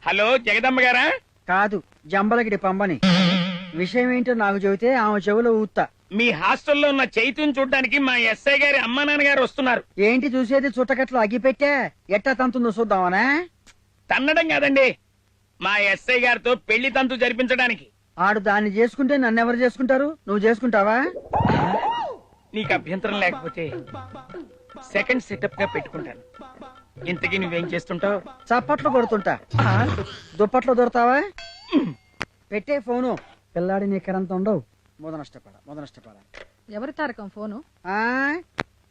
Hello Jagadamma గారా? కాదు, జంబలగిడి పంబని. విషయం ఏంటో నాకు చెబితే ఆమె చెవులో ఊత్తా. మీ హాస్టల్లో ఉన్న చైతుని చూడ్డానికి మా ఎస్ఐ గారి అమ్మా నాన్నగారు వస్తున్నారు. ఏంటి చూసేది? చుట్టకట్లు అగ్గిపెట్టా ఎట్టా తంతుందో చూద్దామనా? తన్నడం కాదండి, మా ఎస్ఐ గారితో పెళ్లి తంతు జరిపించడానికి. ఆడు దాన్ని చేసుకుంటే నన్నెవరు చేసుకుంటారు? నువ్వు చేసుకుంటావా? నీకు అభ్యంతరం లేకపోతే సెకండ్ సెటప్ గా పెట్టుకుంటాను. ఇంతకీ నువ్వేం చేస్తుంటావు? చప్పట్లు కొడుతుంటా. దుప్పట్లో దొరుకుతావా? పెట్టే ఫోను. పిల్లాడి నీకరంత ఉండవు. మొదనష్టపడ. ఎవరి తారకం ఫోను?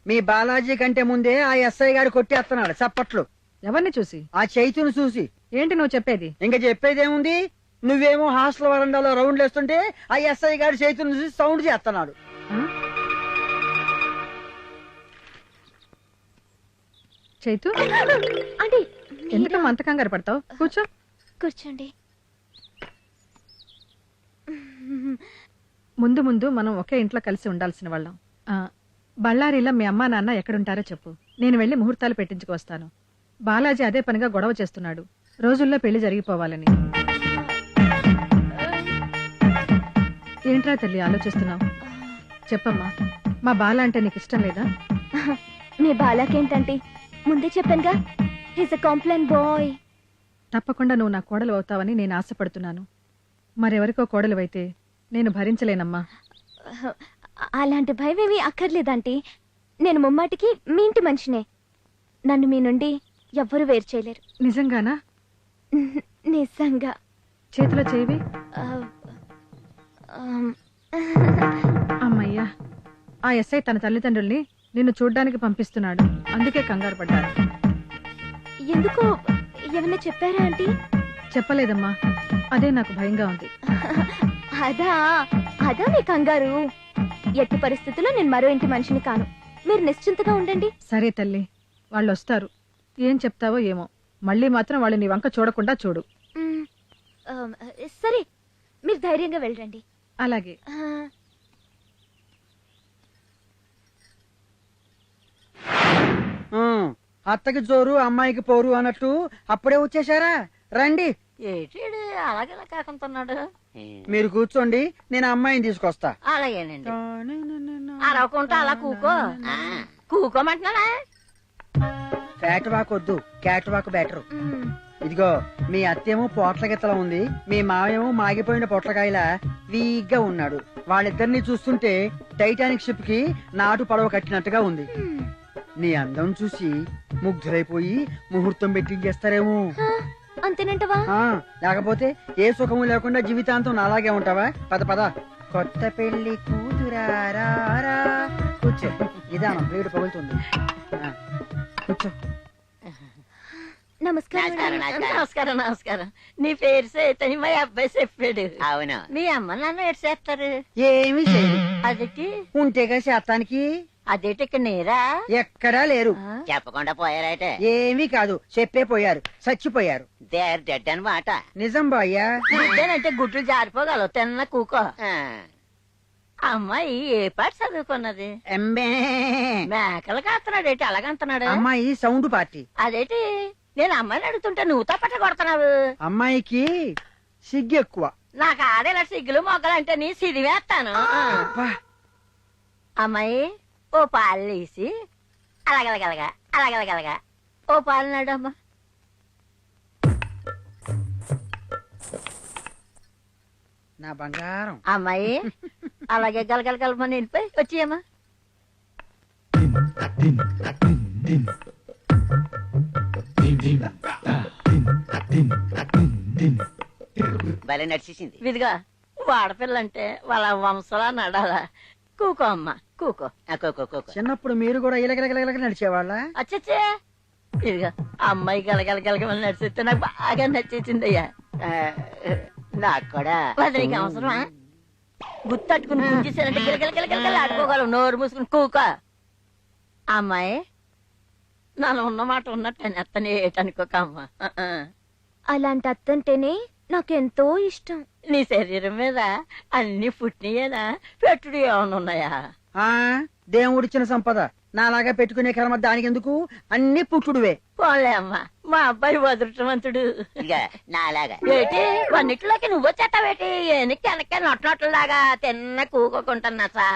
మీ బాలాజీ కంటే ముందే ఆ ఎస్ఐ గారు కొట్టేస్తున్నాడు చప్పట్లు. ఎవరిని చూసి? ఆ చైతును చూసి. ఏంటి నువ్వు చెప్పేది? ఇంకా చెప్పేదేముంది? నువ్వేమో హాస్టల్ వరండాలో రౌండ్లు వేస్తుంటే ఆ ఎస్ఐ గారు చైతును చూసి సౌండ్ చేస్తున్నాడు. చైతు, అంటే ఎందుకమ్మా అంత కంగారు పడతావు? కూర్చోండి. ముందు ముందు మనం ఒకే ఇంట్లో కలిసి ఉండాల్సిన వాళ్ళం. బళ్ళారిలో మీ అమ్మా నాన్న ఎక్కడుంటారో చెప్పు, నేను వెళ్లి ముహూర్తాలు పెట్టించుకు వస్తాను. బాలాజీ అదే పనిగా గొడవ చేస్తున్నాడు, రోజుల్లో పెళ్లి జరిగిపోవాలని. ఏంట్రా తల్లి ఆలోచిస్తున్నావు? చెప్పమ్మా, మా బాల అంటే నీకు ఇష్టం లేదా? మీ బాలాకేంటంటే ముందే చెప్పానుగా, హీస్ ఎ కాంప్లైంట్ బాయ్. తప్పకుండా నువ్వు నా కోడలు అవుతావని నేను ఆశపడుతున్నాను. మరెవరికో కోడలు అయితే నేను భరించలేనమ్మా. అలాంటి భయమేమీ అక్కర్లేదంటీ. నేను ముమ్మాటికి మీ ఇంటి మనిషినే. నన్ను మీ నుండి ఎవ్వరూ వేరు చేయలేరు. నిజంగానా? నిజంగా. చేతిలో చేవి. అమ్మయ్యా, ఆ ఎస్ఐ తన తల్లిదండ్రుల్ని నిన్ను చూడ్డానికి పంపిస్తున్నాడు, అందుకే కంగారు పడ్డారు. ఎందుకో ఏమన్నా చెప్పారా ఆంటీ? చెప్పలేదమ్మా, అదే నాకు భయంగా ఉంది. అదా అదా మీ కంగారు? ఎట్టి పరిస్థితుల్లో నేను మరో ఇంటి మనిషిని కాను. మీరు నిశ్చింతగా ఉండండి. సరే తల్లి, వాళ్ళు వస్తారు. ఏం చెప్తావో ఏమో, మళ్ళీ మాత్రం వాళ్ళు నీ వంక చూడకుండా చూడు. సరే, మీరు ధైర్యంగా వెళ్ళండి. అలాగే. అత్తకి జోరు అమ్మాయికి పోరు అన్నట్టు అప్పుడే వచ్చేసారా? రండి. అలాగేలా కాకుంటున్నాడు. మీరు కూర్చోండి, నేను అమ్మాయిని తీసుకొస్తా. అలాగేనండి. అరవకుంటా అలా కూకో. కూకోమంటున్నానా? ఫ్యాట్ వాక్ వద్దు, క్యాట్ వాక్ బెటర్. ఇదిగో, మీ అత్తేమో పోట్ల గిత్తలా ఉంది, మీ మావేమో మాగిపోయిన పొట్లకాయలా వీగ్గా ఉన్నాడు. వాళ్ళిద్దరిని చూస్తుంటే టైటానిక్ షిప్ కి నాటు పడవ కట్టినట్టుగా ఉంది. నీ అందం చూసి ముగ్ధులైపోయి ముహూర్తం పెట్టించేస్తారేమో. అంతేనంటవా? లేకపోతే ఏ సుఖము లేకుండా జీవితాంతం అలాగే ఉంటావా? పద పద. కొత్త పెళ్లి కూతురారా. కూర్చో, నిదానం, వేడి పగులుతుంది. కూర్చో. నమస్కారం. నమస్కారం. నీ పేరు సేతని మా అబ్బాయి చెప్పాడు. అవును. మీ అమ్మ నాన్న ఎటు చేస్తారు? ఏమీ చేయదు. అదేటి ఉంటేగా శాతానికి. అదేటి ఇక్కడ నేరా? ఎక్కడా లేరు. చెప్పకుండా పోయారైతే? ఏమీ కాదు, చెప్పే పోయారు, చచ్చిపోయారు. దేర్ డెడ్ అనమాట. నిజం బాయ్యా. అంటే గుడ్లు జారిపోగలవు. తిన్న కూకో. అమ్మాయి ఏ పాట చదువుకున్నది? మేకలు కాస్తున్నాడు ఏంటి అలాగంటున్నాడు? అమ్మాయి సౌండ్ పార్టీ. అదేటి నేను అమ్మాయిని అడుగుతుంటే నువ్వు తప్పట కొడుతున్నావు. అమ్మాయికి సిగ్గు ఎక్కువ. నాకు ఆడేలా సిగ్గులు మొగ్గలు అంటే నీ సిరివేస్తాను. అమ్మాయి ఓ పాలు వేసి అలాగలగలగా ఓ పాలు నాడు అమ్మా. నా బంగారం. అమ్మాయి అలాగే గలగలగలమని వెళ్ళిపోయి వచ్చేయమ్మా. భలే నడిచేసింది. ఇదిగా వాడపిల్లంటే వాళ్ళ వంశలా నడాలా. కూకో అమ్మా, కూకో. చిన్నప్పుడు మీరు కూడా ఇలగలగలగలగ నడిచేవాళ్ళ? అచ్చచ్చే, ఇదిగా అమ్మాయి గలగలగలగమని నడిచేస్తే నాకు బాగా నచ్చేసింది అయ్యా. నాకు కూడా నీకు అవసరమా? గుర్తట్టుకుని గుంజేసానంటే గిలగిలగిలగిల ఆడుకోగలవు. నోరు మూసుకుని కూకో. అమ్మాయి నన్ను ఉన్న మాట ఉన్నట్టు అత్తనే ఏటనుకోక అమ్మా. అలాంటి అత్తంటేనే నాకెంతో ఇష్టం. నీ శరీరం మీద అన్ని పుట్టినయేనా? పెట్టుడు ఏమన్నా ఉన్నాయా? దేవుడిచ్చిన సంపద. నాలాగా పెట్టుకునే కర్మ దానికి ఎందుకు, అన్ని పుట్టుడువే. పోన్లే అమ్మా, మా అబ్బాయి అదృష్టవంతుడు. ఇక నాలాగా ఏటి అన్నిట్లోకి నువ్వు వచ్చేస్తావేటి? ఎనక్కి వెనక్కి నొట్టనొట్టలాగా తిన్న కూకోకుంటున్నా సా.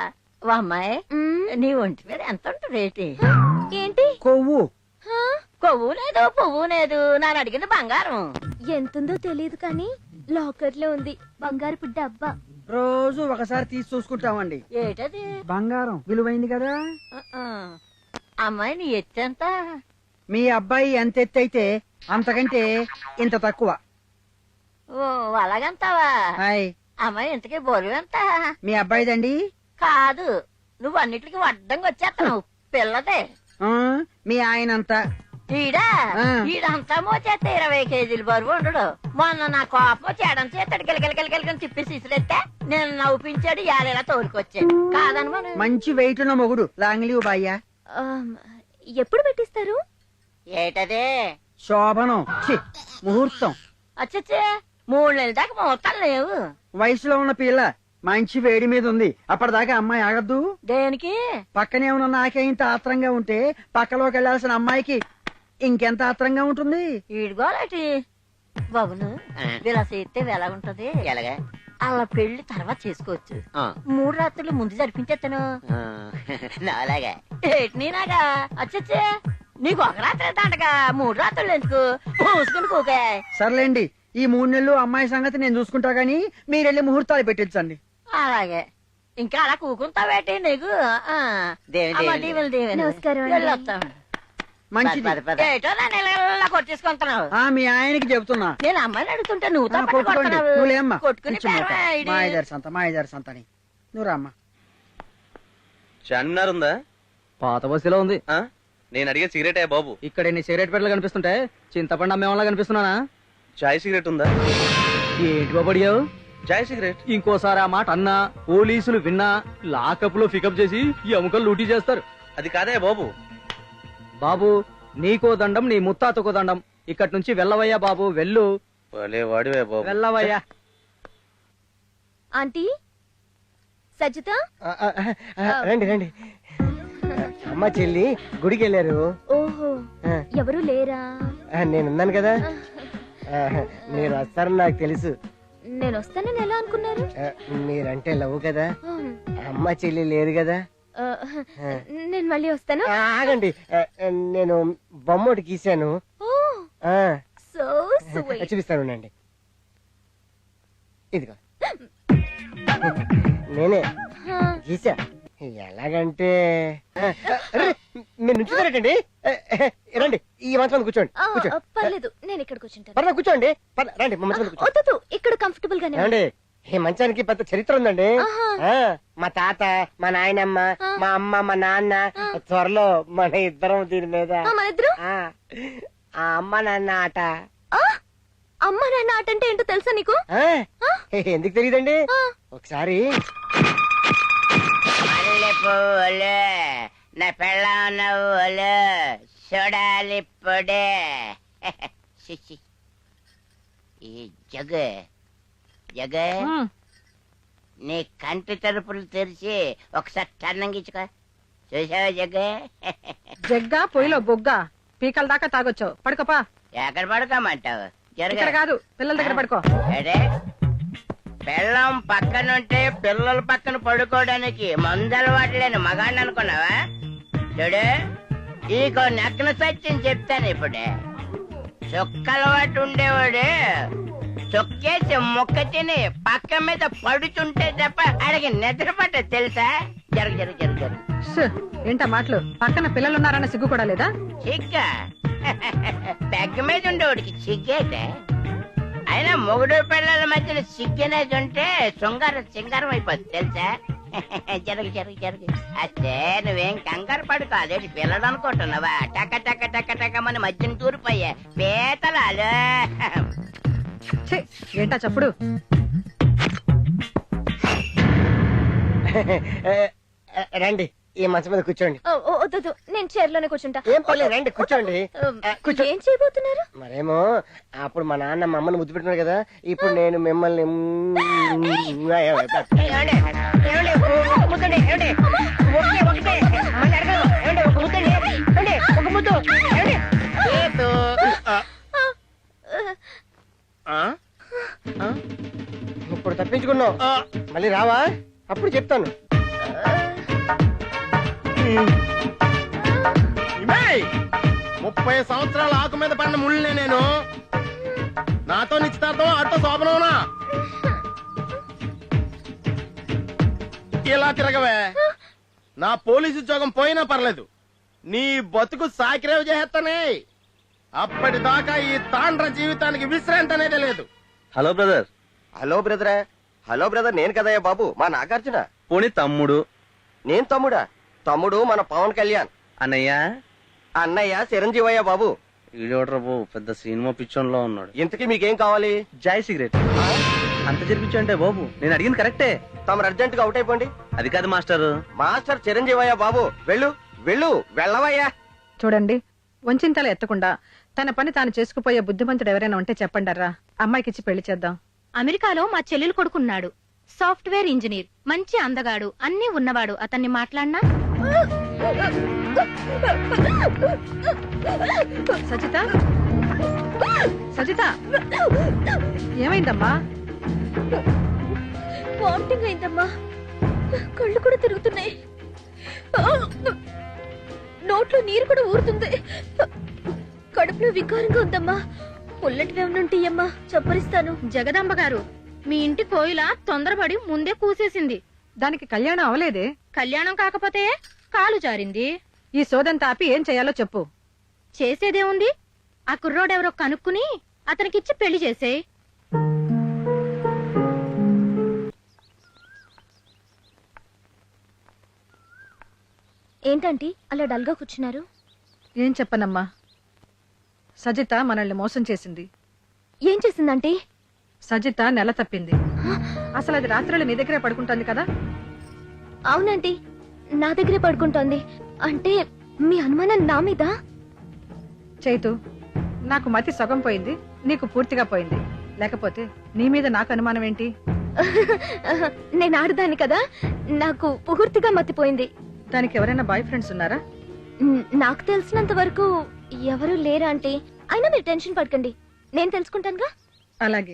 ఓ అమ్మాయి, మ్మ్. నీ ఒంటి మీద ఎంత ఉంటుంది ఏంటి? ఏంటి కొవ్వు. హా? కొవ్వు లేదు పువ్వు లేదు, నాన్న అడిగింది బంగారం. ఎంతుందో తెలియదు కానీ లాకర్ లో ఉంది బంగారు డబ్బా. రోజు ఒకసారి తీసి చూసుకుంటామండి. ఏటది? బంగారం విలువైంది కదా. ఆ. అమ్మాయి నీ ఎత్తెంత? మీ అబ్బాయి ఎంత ఎత్తు అయితే అంతకంటే ఇంత తక్కువ. ఓ అలాగంతావా? హాయ్, అమ్మాయి ఇంతకీ బరువు ఎంత? మీ అబ్బాయిదండి. కాదు, నువ్వు అన్నిటికీ అడ్డంగా వచ్చేస్తావు. పిల్లదే. ఆ, మీ ఆయన అంతా. ఈడా ఆ. ఈడంతా మోచేస్తే 20 కేజీలు బరువు ఉండడు. మొన్న నా కోపం చేయడం చేస్తాడు గిలగిలగిలగిలగని తిప్పి సిసిరెత్తే నేను నవ్వుపించాడు, యాలేలా తోలుకొచ్చాడు. కాదని మనం మంచి వెయిట్ ఉన్న మొగుడు. లాంగ్ లీవ్ బాయ్యా. ఎప్పుడు పెట్టిస్తారు? ఏటదే? శోభనం, ఛీ, ముహూర్తం. అచ్చచ్చే 3 నెలల దాకా ముహూర్తాలు లేవు. వయసులో ఉన్న పిల్ల మంచి వేడి మీద ఉంది. అప్పటిదాకా అమ్మాయి ఆగద్దు. దేనికి? పక్కనే ఉన్న నాకే ఇంత ఆత్రంగా ఉంటే పక్కలోకి వెళ్లాల్సిన అమ్మాయికి ఇంకెంత ఆత్రంగా ఉంటుంది. ఈడుగోలాటి బాబును ఇలా చేస్తే ఎలా ఉంటది? ఎలాగా అలా పెళ్లి తర్వాత చేసుకోవచ్చు. ఆ, 3 రాత్రులు ముందు జరిపించేస్తాను. ఆ, నాలాగా ఏటి నీనాగా? అచ్చచ్చే నీకు ఒక రాత్రి దండగా 3 రాత్రులు ఎందుకు? పూసుకుని కూకే. సర్లేండి, ఈ 3 నెలలు అమ్మాయి సంగతి నేను చూసుకుంటా గానీ మీరెళ్ళి ముహూర్తాలు పెట్టించండి. అలాగే. ఇంకా అలా కూకుంటావేటి నీకు? ఆ. దేవి, అమ్మ, దేవి. దీవెలు దీవెలు. నమస్కారం అండి. వెళ్ళొస్తాం. మంచిది. పద, పద. ఏటో నన్ను ఇలా కొట్టేసుకుంటున్నావు. ఆ, మీ ఆయనకి చెబుతున్నా. నేను అమ్మాయిని అడుగుతుంటే నువ్వు ఆ, తప్పని కొట్టుకోండి. కొడుతున్నావు. నువ్వులేమ్మా. కొట్టుకుని పేరమా ఈడి? మాయదారి సంత, మాయదారి సంత అని. నువ్వు రామ్మా. చార్మినార్ ఉందా? పాత బస్సులో ఉంది. ఆ? నేను అడిగే సిగరెట్ బాబు. ఇక్కడ ఎన్ని సిగరెట్ పెట్టలు కనిపిస్తుంటే చింతపండు అమ్మేవాళ్ళ కనిపిస్తున్నానా? చాయ్ సిగరెట్ ఉందా? ఏంటి బాబు అడిగావు? చాయ్ సిగరెట్. ఇంకోసారి ఆ మాట అన్నా పోలీసులు విన్నా లాకప్ లో పికప్ చేసి ఎముకలు లూటీ చేస్తారు. అది కాదే బాబు. బాబు నీకో దండం, నీ ముత్తాతకో దండం. ఇక్కడి నుంచి వెళ్ళవయ్యా బాబు, వెళ్ళు. భలే వాడివే బాబు. వెళ్ళవయ్యా. ఆంటీ సజ్జిత, రండి రండి. అమ్మ చెల్లి గుడికి వెళ్ళారు. ఓహో ఎవరు లేరా? నేనున్నాను కదా. మీరు వస్తారని నాకు తెలుసు. నేను వస్తానని ఎలా అనుకున్నారు? మీరంటే లవ్ కదా. అమ్మ చెల్లి లేదు కదా. ఆ, నేను మళ్ళీ వస్తాను. ఆగండి, నేను బొమ్మ ఒకటి గీశాను. ఓ సో స్వీట్. చూపిస్తాను అండి. ఇదిగో నేనే గీసా. ఎలాగంటే అరే, మీరు నుంచుతారేటండి. రండి, ఈ మంచం మీద కూర్చోండి. కూర్చోండి, పర్లేదు, నేను ఇక్కడ కూర్చుంటాను. పర్లేదు కూర్చోండి. రండి, మా మంచం మీద కూర్చోండి. వద్దు, ఇక్కడ కంఫర్టబుల్ గానే ఉంది. ఏమండి, ఈ మంచానికి పెద్ద చరిత్ర ఉందండి. ఆహా. మా తాత, మా నాయనమ్మ, మా అమ్మ, మా నాన్న, త్వరలో మన ఇద్దరం దీని మీద. మన ఇద్దరు ఆ అమ్మ నాన్న ఆట. అమ్మ నాన్న ఆట అంటే ఏంటో తెలుసా నీకు? ఎందుకు తెలియదండి? ఒకసారి మల్లె పువ్వులు నా పెళ్ళ నవ్వులు చూడాలి పొడే. ఈ జగ జగ నీ కంటి తలుపులు తెరిచి ఒకసారి టన్నంగిచ్చుకో. చూసావా జగ్గ? జగ్గా పొయ్యిలో బొగ్గా పీకల దాకా తాగొచ్చావు. పడుకోపా. ఎక్కడ పడుకోమంటావు? ఇక్కడ కాదు, పిల్లల దగ్గర పడుకో. అడే, పిల్లం పక్కనుంటే పిల్లల పక్కన పడుకోవడానికి మందలవాటు లేని మగాడిని అనుకున్నావా? చూడు, ఈకో నగ్న సత్యం చెప్తాను ఇప్పుడే. చుక్కలవాటు ఉండేవాడు చొక్కేసి మొక్క తిని పక్క మీద పడుతుంటే తప్ప అడిగి నిద్ర పట్ట తెలుసా? జరుగు జరుగు జరుగు జరుగు. ష్, ఏంటా మాటలు? పక్కన పిల్లలున్నారన్న సిగ్గు కూడా లేదా? చిగ్గా పెగ్గ మీద ఉండేవాడికి సిగ్గేటే. అయినా మొగుడు పిల్లల మధ్యన సిగ్గనేది ఉంటే శృంగారం సింగారం అయిపోద్ది తెలుసా? జరుగు జరుగు జరుగు. అస్తే నువ్వేం కంగారు పడుకో. అదేంటి పిల్లలు అనుకుంటున్నావా? టక టక టక టకమని మధ్యన తూరిపోయా పీతలాలు. ఛీ, ఏంటా చప్పుడు? రండి, ఈ మంచం మీద కూర్చోండి. వద్దు, నేను చైర్ లోనే కూర్చుంటా. ఏం పర్లేదు, రండి కూర్చోండి. కూర్చో. ఏం చేయబోతున్నారు? మరేమో అప్పుడు మా నాన్న మా అమ్మని ముద్దు పెట్టుకున్నారు కదా, ఇప్పుడు నేను మిమ్మల్ని ఏమండి? ఏమండి? ముద్దండి, ఏమండి? ఒకటే, ఒకటే. మళ్ళీ అడగను. ఏమండి? ముద్దండి ఏమండి? ఒక ముద్దు ఏమండి? లేదు. ఇప్పుడు తప్పించుకున్నావు మళ్ళీ రావా అప్పుడు చెప్తాను. ఇమేయ్! 30 సంవత్సరాల ఆకు మీద పడిన ముళ్ళనే నేను. నాతో నిశ్చితార్థం అట్టో శోభనవునా? ఇలా తిరగవే. నా పోలీసు ఉద్యోగం పోయినా పర్లేదు, నీ బతుకు సాకిరేవ్ చేస్తానే. అప్పటిదాకా ఈ తాండ్ర జీవితానికి విశ్రాంతి అనేది లేదు. Hello brother. హలో బ్రదరా. హలో బ్రదర్ నేను కదయ్యా బాబు, మా నాగార్జున. పోనీ తమ్ముడు. నేను తమ్ముడా? తమ్ముడు మన పవన్ కళ్యాణ్. అన్నయ్య. అన్నయ్య చిరంజీవయ్య బాబు. ఈడోడ్రా బాబు, పెద్ద సినిమా పిచ్చోన్లో ఉన్నాడు. ఇంతకీ మీకేం కావాలి? Joy cigarette. అంత జరిపించంటే బాబు, నేను అడిగింది కరెక్టే. తమరు అర్జెంట్ గా అవుట్ అయిపోండి. అది కాదు మాస్టర్. మాస్టర్ చిరంజీవయ్య బాబు, వెళ్ళు వెళ్ళు వెళ్ళవయ్యా. చూడండి, వంచింతలు ఎత్తకుండా తన పని తాను చేసుకుపోయే బుద్ధిమంతుడు ఎవరైనా ఉంటే చెప్పండర్రా. అమ్మాయికిచ్చి పెళ్లి చేద్దాం. అమెరికాలో మా చెల్లెలు కొడుకున్నాడు, సాఫ్ట్వేర్ ఇంజనీర్, మంచి అందగాడు, అన్నీ ఉన్నవాడు. అతన్ని మాట్లాడినా? సజిత, సజిత, ఏమైందమ్మా? వామిటింగ్ అయిందమ్మా, కళ్ళు కూడా తిరుగుతున్నాయి, నోట్లో నీరు కూడా ఊరుతుంది, కడుపులో వికారంగా ఉందమ్మా. పుల్లటి వేమనుంటే అమ్మా చప్పరిస్తాను. జగదాంబ గారు, మీ ఇంటి కోయిల తొందరపడి ముందే కూసేసింది. దానికి కళ్యాణం అవలేదే. కళ్యాణం కాకపోతే కాలు జారింది. ఈ సోదంతా ఆపి ఏం చేయాలో చెప్పు. చేసేదేముంది, ఆ కుర్రోడెవరో కనుక్కుని అతనికిచ్చి పెళ్లి చేసేయ్. ఏంటంటీ అలా డల్గా కూర్చున్నారు? ఏం చెప్పనమ్మా, సజిత మనల్ని మోసం చేసింది. ఏం చేసిందంటీ? సజిత నెల తప్పింది. అసలు అది రాత్రులు నీ దగ్గరే పడుకుంటోంది కదా? అవునంటీ, నా దగ్గరే పడుకుంటోంది. అంటే మీ అనుమానం నా మీద? చైతు, నాకు మతి సగం పోయింది, నీకు పూర్తిగా పోయింది. లేకపోతే నీ మీద నాకు అనుమానం ఏంటి? నేను ఆడదాన్ని కదా, నాకు పూర్తిగా మతిపోయింది. దానికి ఎవరైనా బాయ్ ఫ్రెండ్స్ ఉన్నారా? నాకు తెలిసినంత వరకు ఎవరూ లేరా అంటే. అయినా మీరు టెన్షన్ పడకండి, నేను తెలుసుకుంటానుగా. అలాగే.